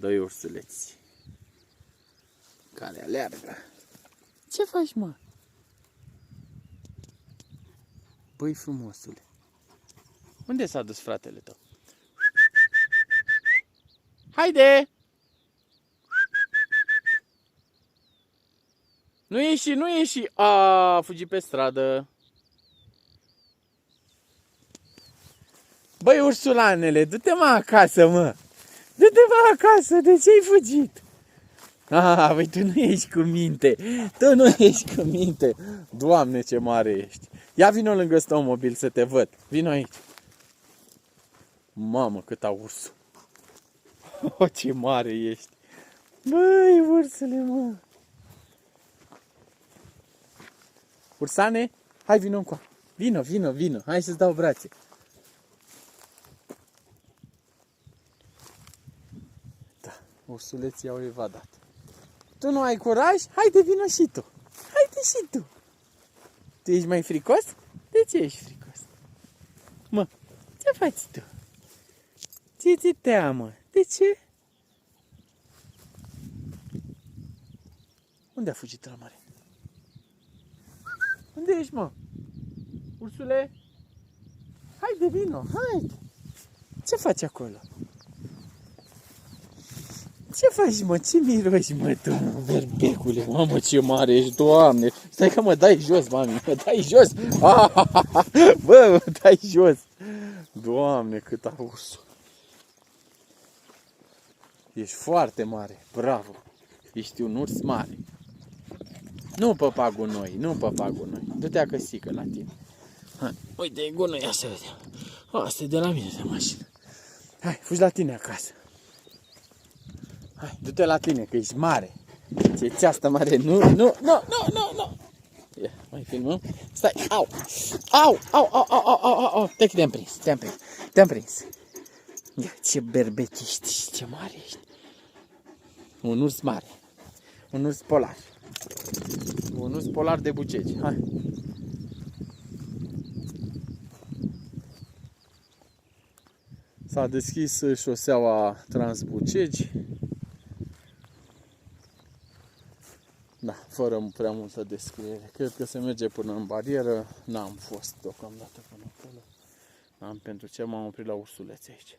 doi ursuleți care aleargă. Ce faci, mă? Băi, frumosule. Unde s-a dus fratele tău? Haide! Nu ieși, nu ieși! A fugit pe stradă. Băi, ursulanele, du-te mă acasă, mă! Du-te mă acasă, de ce ai fugit? Băi, tu nu ești cu minte. Tu nu ești cu minte. Doamne, ce mare ești. Ia vino lângă snowmobil să te văd. Vino aici. Mamă, cât au ursul. Ce mare ești. Băi, ursule, mă. Ursane, hai vino încoa. Vino, vino, vino. Hai să-ți dau brațe. Da, ursuleții au evadat. Tu nu ai curaj? Haide, vino și tu. Haide și tu. Tu ești mai fricos? De ce ești fricos? Mă, ce faci tu? Ce-ți teamă? De ce? Unde a fugit Rămărin? Unde ești, mă? Ursule? Haide, vino, haide. Ce faci acolo? Ce faci, mă? Ce miroși, mă, tu, berbecule? Mamă, ce mare ești, Doamne! Stai că mă dai jos, mami, mă dai jos! Bă, mă dai jos! Doamne, cât a ursul! Ești foarte mare, bravo! Ești un urs mare! Nu păpagul noi, nu păpagul noi. Du-te acăsică la tine. Hai, uite, e gunoi, ia să vedem. Asta e de la mine de mașină. Hai, fugi la tine acasă. Hai, du-te la tine, că ești mare. Ce țeastă mare. Nu. Ia, mai filmăm. Stai, au. Te-am prins. Ia, ce berbeci ești, ce mare ești. Un urs mare. Un urs polar. Un urs polar de Bucegi. Hai. S-a deschis șoseaua Transbucegi. Da, fără prea multă descriere. Cred că se merge până în barieră. N-am fost deocamdată până acolo. N-am pentru ce m-am oprit la ursulețe aici.